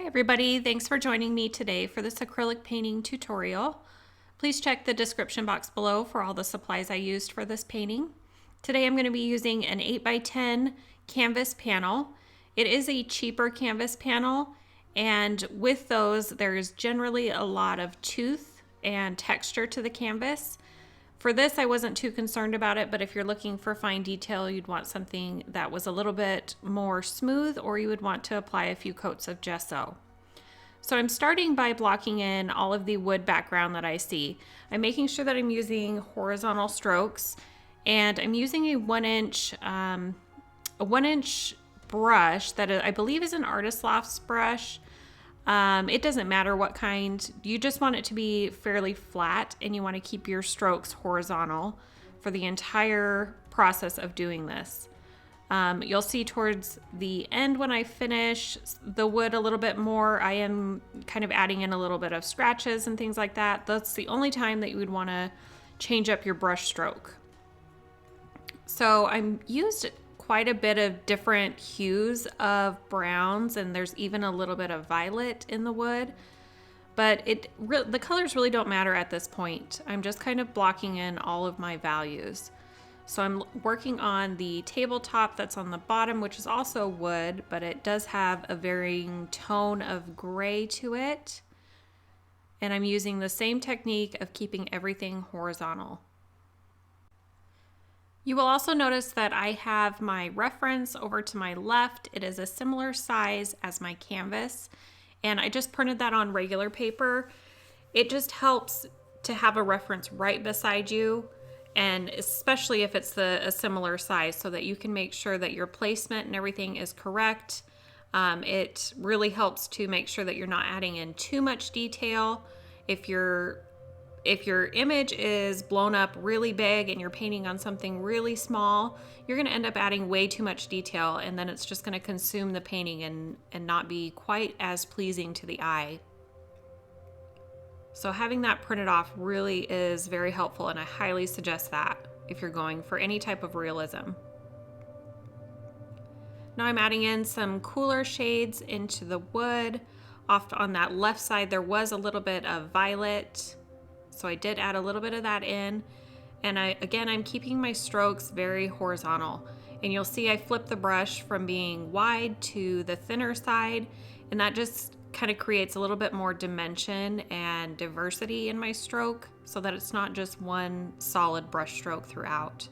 Hi everybody, thanks for joining me today for this acrylic painting tutorial. Please check the description box below for all the supplies I used for this painting. Today I'm going to be using an 8x10 canvas panel. It is a cheaper canvas panel, and with those there's generally a lot of tooth and texture to the canvas. For this, I wasn't too concerned about it, but if you're looking for fine detail, you'd want something that was a little bit more smooth, or you would want to apply a few coats of gesso. So I'm starting by blocking in all of the wood background that I see. I'm making sure that I'm using horizontal strokes, and I'm using a 1-inch brush that I believe is an Artist Loft's brush. It doesn't matter what kind. You just want it to be fairly flat, and you want to keep your strokes horizontal for the entire process of doing this. You'll see towards the end when I finish the wood a little bit more, I am kind of adding in a little bit of scratches and things like that. That's the only time that you would want to change up your brush stroke. So I'm used quite a bit of different hues of browns, and there's even a little bit of violet in the wood, but the colors really don't matter at this point. I'm just kind of blocking in all of my values. So I'm working on the tabletop that's on the bottom, which is also wood, but it does have a varying tone of gray to it. And I'm using the same technique of keeping everything horizontal. You will also notice that I have my reference over to my left. It is a similar size as my canvas, and I just printed that on regular paper. It just helps to have a reference right beside you, and especially if it's a similar size, so that you can make sure that your placement and everything is correct. It really helps to make sure that you're not adding in too much detail. If your image is blown up really big and you're painting on something really small, you're going to end up adding way too much detail, and then it's just going to consume the painting and not be quite as pleasing to the eye. So having that printed off really is very helpful, and I highly suggest that if you're going for any type of realism. Now I'm adding in some cooler shades into the wood. Off on that left side there was a little bit of violet, so I did add a little bit of that in, and I'm keeping my strokes very horizontal. And you'll see I flip the brush from being wide to the thinner side, and that just kind of creates a little bit more dimension and diversity in my stroke, so that it's not just one solid brush stroke throughout.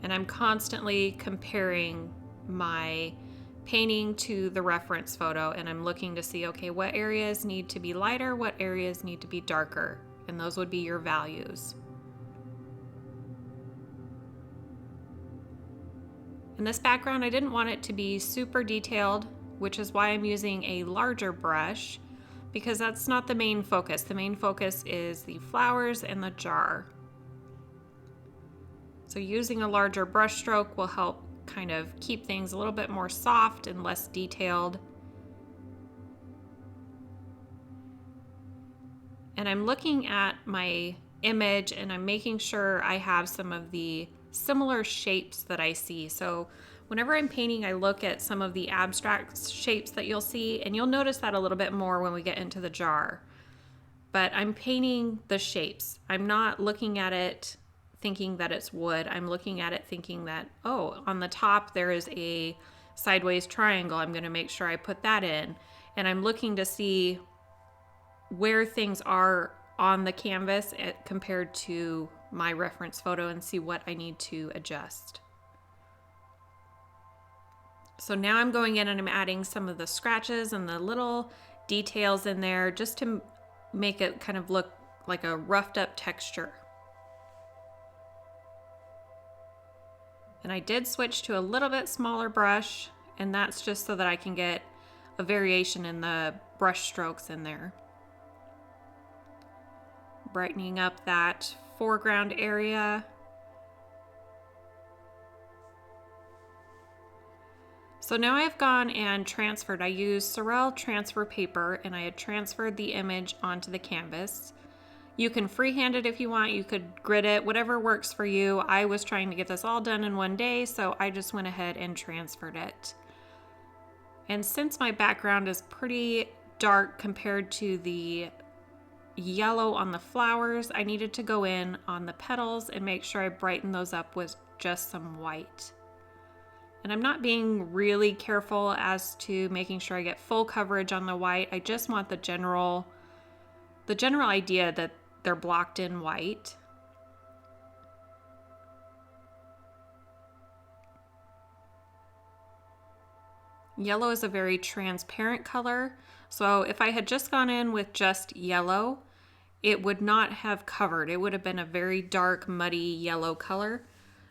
And I'm constantly comparing my painting to the reference photo, and I'm looking to see, okay, what areas need to be lighter, what areas need to be darker, and those would be your values. In this background, I didn't want it to be super detailed, which is why I'm using a larger brush, because that's not the main focus. The main focus is the flowers and the jar. So using a larger brush stroke will help kind of keep things a little bit more soft and less detailed. And I'm looking at my image, and I'm making sure I have some of the similar shapes that I see. So whenever I'm painting, I look at some of the abstract shapes that you'll see, and you'll notice that a little bit more when we get into the jar. But I'm painting the shapes. I'm not looking at it thinking that it's wood. I'm looking at it thinking that, oh, on the top there is a sideways triangle. I'm going to make sure I put that in. And I'm looking to see where things are on the canvas compared to my reference photo, and see what I need to adjust. So now I'm going in and I'm adding some of the scratches and the little details in there, just to make it kind of look like a roughed up texture. And I did switch to a little bit smaller brush, and that's just so that I can get a variation in the brush strokes in there. Brightening up that foreground area. So now I've gone and transferred. I used Sorel transfer paper, and I had transferred the image onto the canvas. You can freehand it if you want, you could grid it, whatever works for you. I was trying to get this all done in one day, so I just went ahead and transferred it. And since my background is pretty dark compared to the yellow on the flowers, I needed to go in on the petals and make sure I brighten those up with just some white. And I'm not being really careful as to making sure I get full coverage on the white. I just want the general idea that they're blocked in white. Yellow is a very transparent color, so if I had just gone in with just yellow, it would not have covered. It would have been a very dark, muddy yellow color.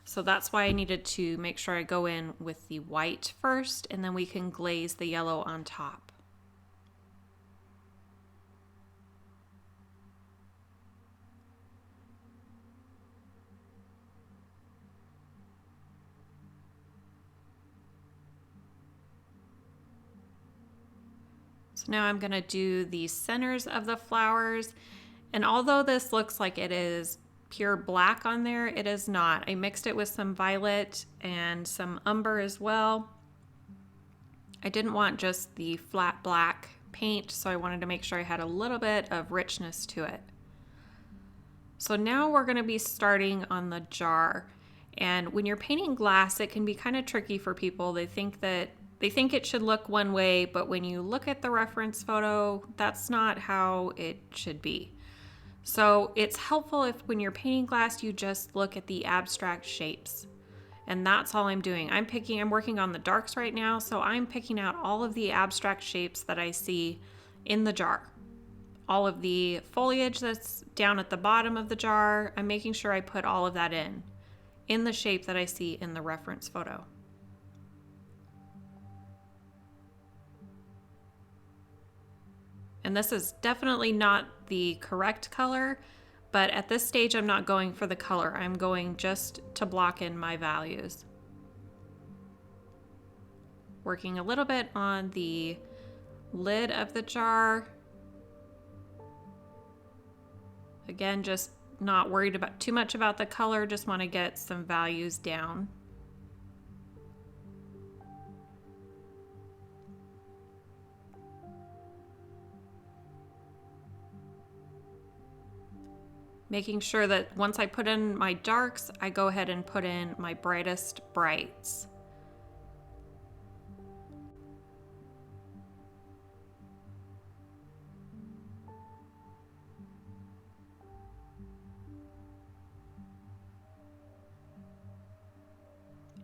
So that's why I needed to make sure I go in with the white first, and then we can glaze the yellow on top. So now I'm going to do the centers of the flowers, and although this looks like it is pure black on there, it is not. I mixed it with some violet and some umber as well. I didn't want just the flat black paint, so I wanted to make sure I had a little bit of richness to it. So now we're going to be starting on the jar. And when you're painting glass, it can be kind of tricky for people. They think it should look one way, but when you look at the reference photo, that's not how it should be. So it's helpful if when you're painting glass, you just look at the abstract shapes. And that's all I'm doing. I'm working on the darks right now, so I'm picking out all of the abstract shapes that I see in the jar. All of the foliage that's down at the bottom of the jar, I'm making sure I put all of that in the shape that I see in the reference photo. And this is definitely not the correct color, but at this stage I'm not going for the color. I'm going just to block in my values. Working a little bit on the lid of the jar. Again, just not worried about too much about the color, just want to get some values down. Making sure that once I put in my darks, I go ahead and put in my brightest brights.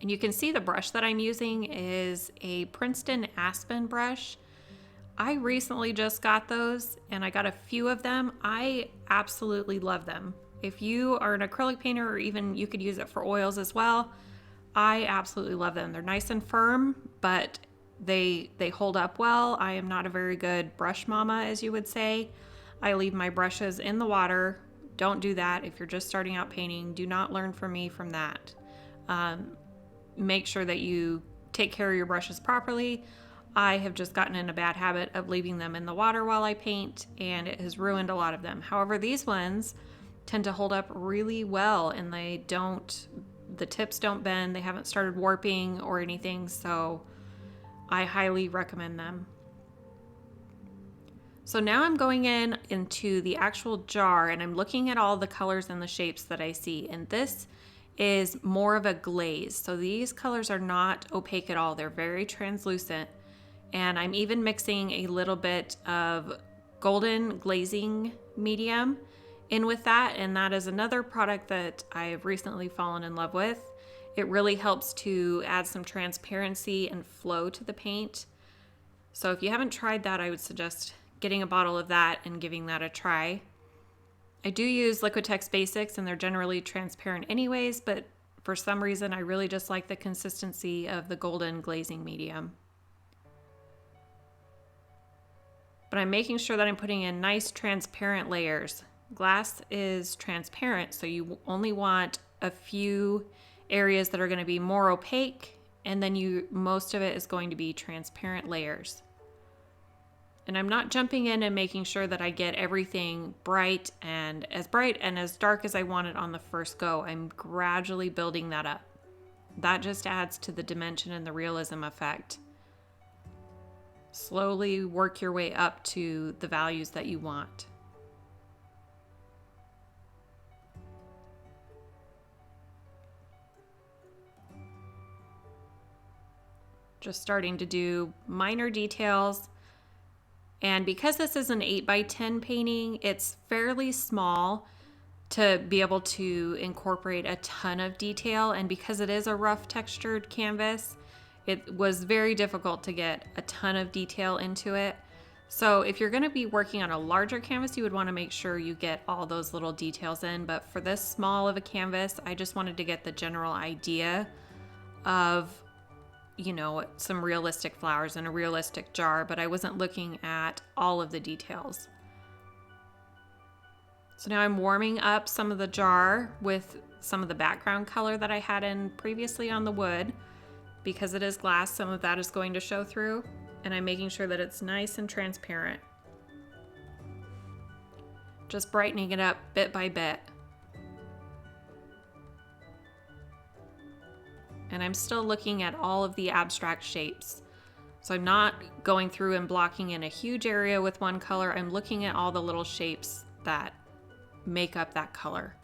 And you can see the brush that I'm using is a Princeton Aspen brush. I recently just got those and I got a few of them. I absolutely love them. If you are an acrylic painter, or even you could use it for oils as well, I absolutely love them. They're nice and firm, but they hold up well. I am not a very good brush mama, as you would say. I leave my brushes in the water. Don't do that. If you're just starting out painting, do not learn from me from that. Make sure that you take care of your brushes properly. I have just gotten in a bad habit of leaving them in the water while I paint, and it has ruined a lot of them. However, these ones tend to hold up really well, and the tips don't bend, they haven't started warping or anything, so I highly recommend them. So now I'm going into the actual jar, and I'm looking at all the colors and the shapes that I see, and this is more of a glaze. So these colors are not opaque at all, they're very translucent. And I'm even mixing a little bit of golden glazing medium in with that. And that is another product that I've recently fallen in love with. It really helps to add some transparency and flow to the paint. So if you haven't tried that, I would suggest getting a bottle of that and giving that a try. I do use Liquitex Basics, and they're generally transparent anyways, but for some reason I really just like the consistency of the golden glazing medium. But I'm making sure that I'm putting in nice transparent layers. Glass is transparent, so you only want a few areas that are going to be more opaque, and then most of it is going to be transparent layers. And I'm not jumping in and making sure that I get everything bright and as dark as I want it on the first go. I'm gradually building that up. That just adds to the dimension and the realism effect. Slowly work your way up to the values that you want. Just starting to do minor details. And because this is an 8x10 painting, it's fairly small to be able to incorporate a ton of detail. And because it is a rough textured canvas, it was very difficult to get a ton of detail into it. So if you're going to be working on a larger canvas, you would want to make sure you get all those little details in. But for this small of a canvas, I just wanted to get the general idea of, you know, some realistic flowers in a realistic jar, but I wasn't looking at all of the details. So now I'm warming up some of the jar with some of the background color that I had in previously on the wood. Because it is glass, some of that is going to show through, and I'm making sure that it's nice and transparent. Just brightening it up bit by bit. And I'm still looking at all of the abstract shapes. So I'm not going through and blocking in a huge area with one color. I'm looking at all the little shapes that make up that color.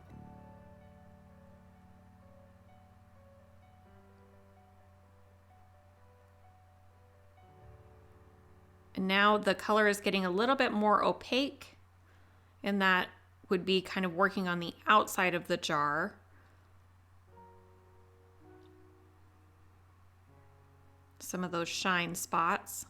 And now the color is getting a little bit more opaque, and that would be kind of working on the outside of the jar. Some of those shine spots.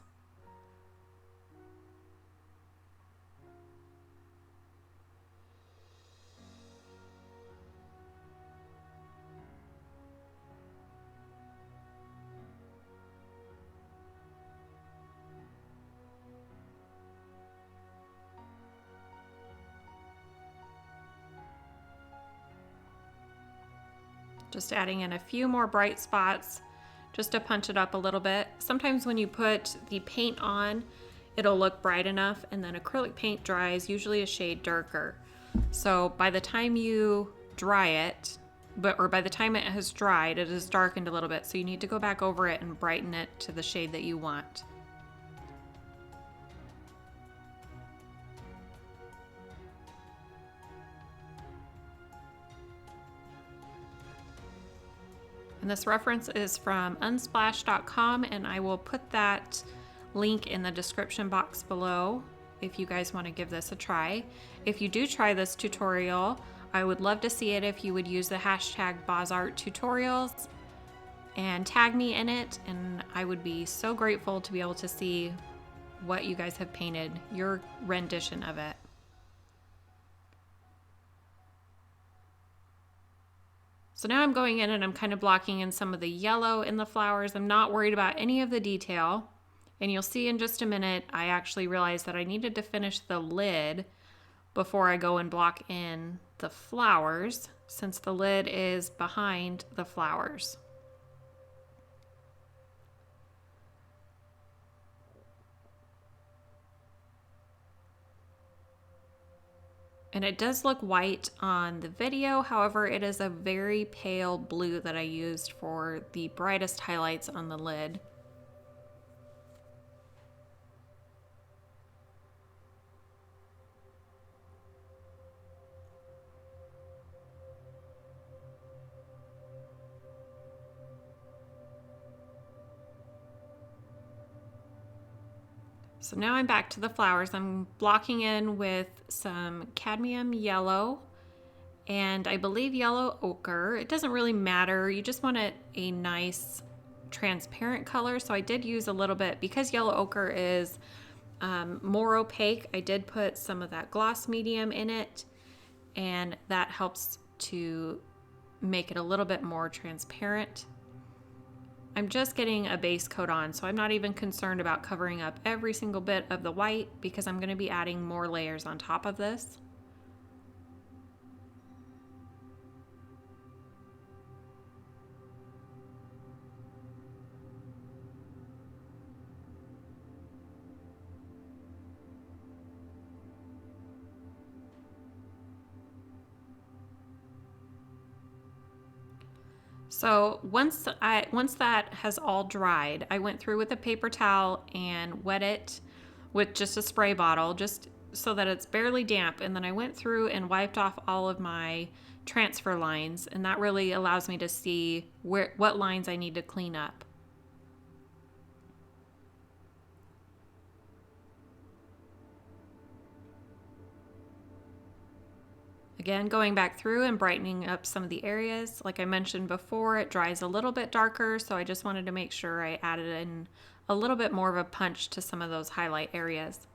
Just adding in a few more bright spots just to punch it up a little bit. Sometimes when you put the paint on, it'll look bright enough, and then acrylic paint dries usually a shade darker. So by the time you dry it, or by the time it has dried, it has darkened a little bit. So you need to go back over it and brighten it to the shade that you want. And this reference is from unsplash.com, and I will put that link in the description box below if you guys want to give this a try. If you do try this tutorial, I would love to see it if you would use the hashtag BozArtTutorials and tag me in it, and I would be so grateful to be able to see what you guys have painted, your rendition of it. So now I'm going in and I'm kind of blocking in some of the yellow in the flowers. I'm not worried about any of the detail. And you'll see in just a minute, I actually realized that I needed to finish the lid before I go and block in the flowers, since the lid is behind the flowers. And it does look white on the video, however, it is a very pale blue that I used for the brightest highlights on the lid. So now I'm back to the flowers. I'm blocking in with some cadmium yellow and I believe yellow ochre. It doesn't really matter. You just want a nice transparent color. So I did use a little bit, because yellow ochre is more opaque, I did put some of that gloss medium in it, and that helps to make it a little bit more transparent. I'm just getting a base coat on, so I'm not even concerned about covering up every single bit of the white, because I'm going to be adding more layers on top of this. So once that has all dried, I went through with a paper towel and wet it with just a spray bottle, just so that it's barely damp. And then I went through and wiped off all of my transfer lines, and that really allows me to see what lines I need to clean up. Again, going back through and brightening up some of the areas. Like I mentioned before, it dries a little bit darker, so I just wanted to make sure I added in a little bit more of a punch to some of those highlight areas.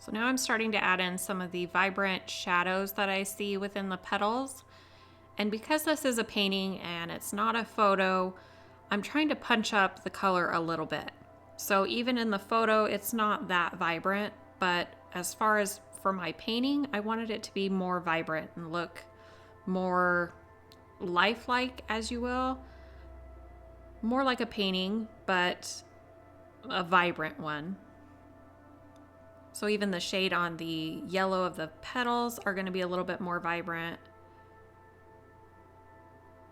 So now I'm starting to add in some of the vibrant shadows that I see within the petals. And because this is a painting and it's not a photo, I'm trying to punch up the color a little bit. So even in the photo, it's not that vibrant, but as far as for my painting, I wanted it to be more vibrant and look more lifelike, as you will. More like a painting, but a vibrant one. So even the shade on the yellow of the petals are going to be a little bit more vibrant.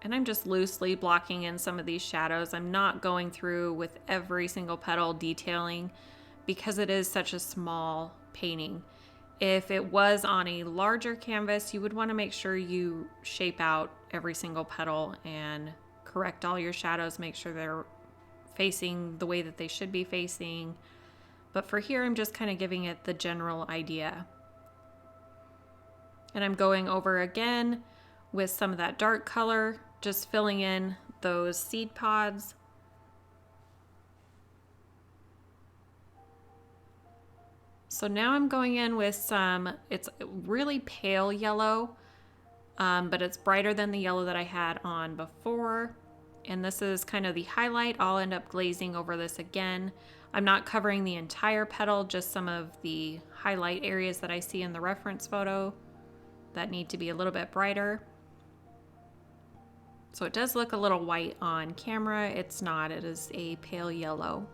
And I'm just loosely blocking in some of these shadows. I'm not going through with every single petal detailing because it is such a small painting. If it was on a larger canvas, you would want to make sure you shape out every single petal and correct all your shadows, make sure they're facing the way that they should be facing. But for here, I'm just kind of giving it the general idea. And I'm going over again with some of that dark color, just filling in those seed pods. So now I'm going in with it's really pale yellow, but it's brighter than the yellow that I had on before. And this is kind of the highlight. I'll end up glazing over this again. I'm not covering the entire petal, just some of the highlight areas that I see in the reference photo that need to be a little bit brighter. So it does look a little white on camera. It's not, it is a pale yellow.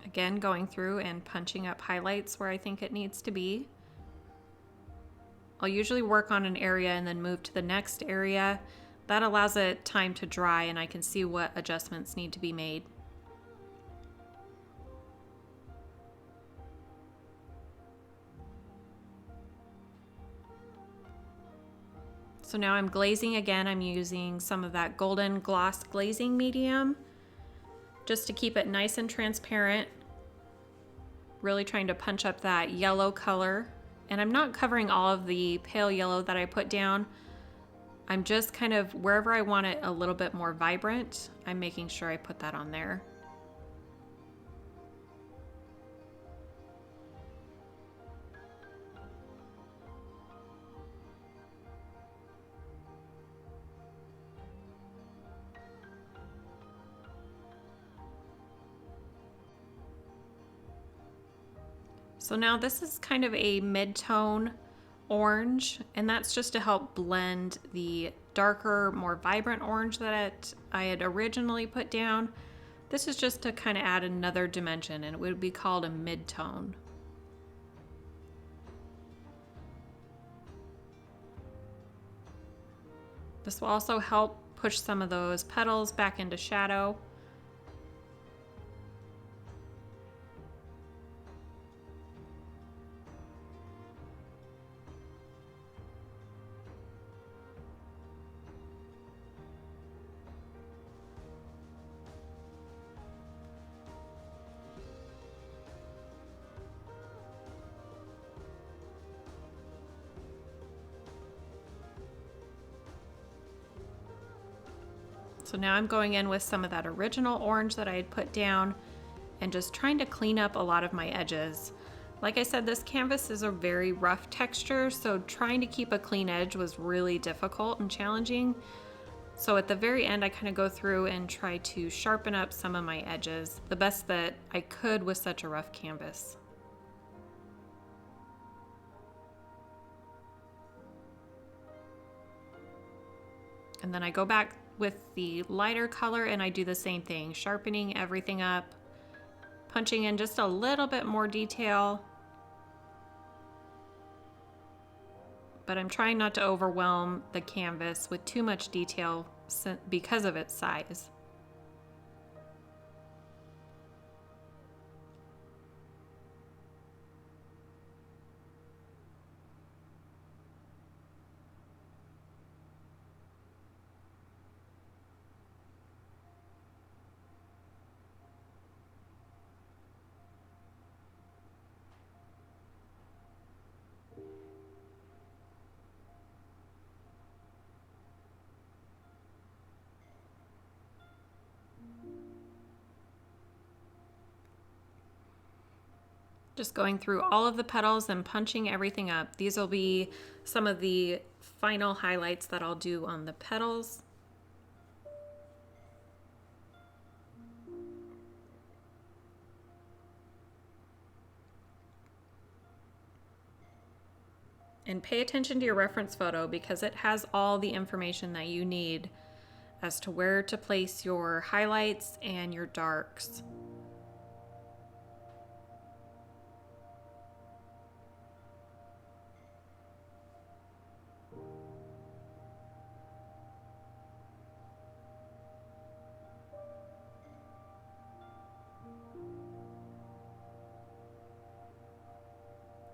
Again, going through and punching up highlights where I think it needs to be. I'll usually work on an area and then move to the next area. That allows it time to dry and I can see what adjustments need to be made. So now I'm glazing again. I'm using some of that golden gloss glazing medium just to keep it nice and transparent. Really trying to punch up that yellow color. And I'm not covering all of the pale yellow that I put down. I'm just kind of, wherever I want it a little bit more vibrant, I'm making sure I put that on there. So now this is kind of a mid-tone orange, and that's just to help blend the darker, more vibrant orange that I had originally put down. This is just to kind of add another dimension, and it would be called a mid-tone. This will also help push some of those petals back into shadow. So now I'm going in with some of that original orange that I had put down and just trying to clean up a lot of my edges. Like I said, this canvas is a very rough texture, so trying to keep a clean edge was really difficult and challenging. So at the very end, I kind of go through and try to sharpen up some of my edges the best that I could with such a rough canvas. And then I go back with the lighter color and I do the same thing, sharpening everything up, punching in just a little bit more detail. But I'm trying not to overwhelm the canvas with too much detail because of its size. Just going through all of the petals and punching everything up. These will be some of the final highlights that I'll do on the petals. And pay attention to your reference photo because it has all the information that you need as to where to place your highlights and your darks.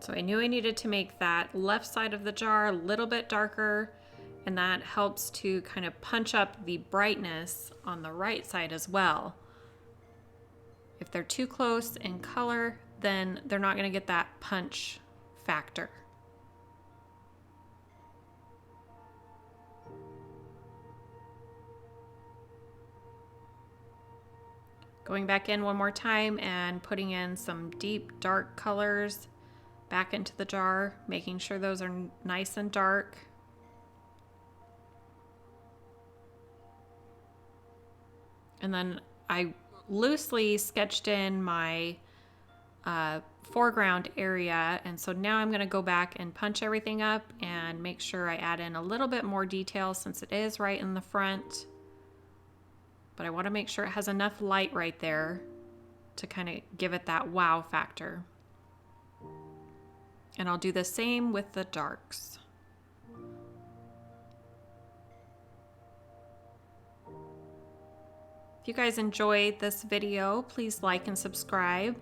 So I knew I needed to make that left side of the jar a little bit darker, and that helps to kind of punch up the brightness on the right side as well. If they're too close in color, then they're not going to get that punch factor. Going back in one more time and putting in some deep dark colors back into the jar, making sure those are nice and dark. And then I loosely sketched in my foreground area, and so now I'm going to go back and punch everything up and make sure I add in a little bit more detail since it is right in the front. But I want to make sure it has enough light right there to kind of give it that wow factor. And I'll do the same with the darks. If you guys enjoyed this video, please like and subscribe.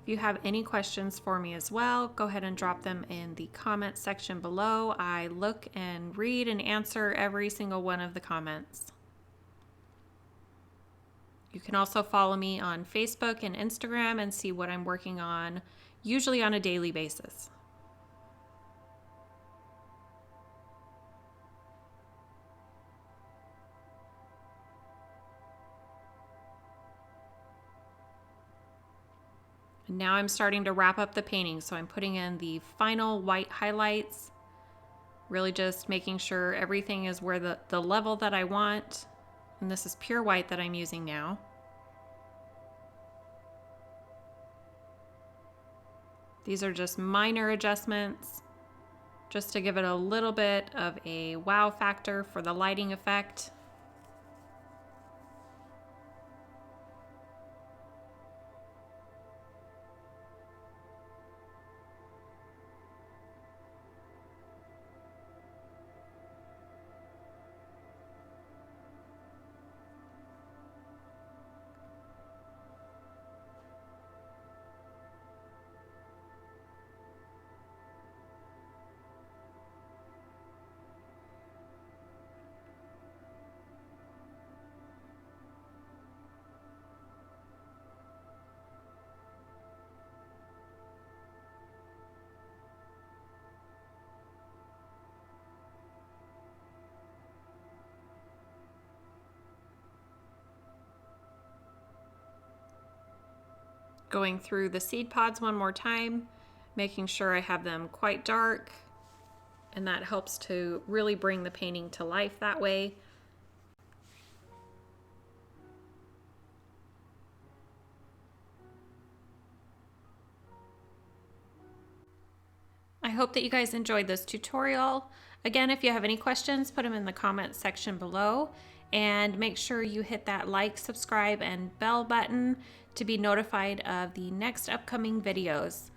If you have any questions for me as well, go ahead and drop them in the comment section below. I look and read and answer every single one of the comments. You can also follow me on Facebook and Instagram and see what I'm working on, usually on a daily basis. And now I'm starting to wrap up the painting, so I'm putting in the final white highlights, really just making sure everything is where the level that I want. And this is pure white that I'm using now. These are just minor adjustments, just to give it a little bit of a wow factor for the lighting effect. Going through the seed pods one more time, making sure I have them quite dark, and that helps to really bring the painting to life that way. I hope that you guys enjoyed this tutorial. Again, if you have any questions, put them in the comments section below, and make sure you hit that like, subscribe, and bell button to be notified of the next upcoming videos.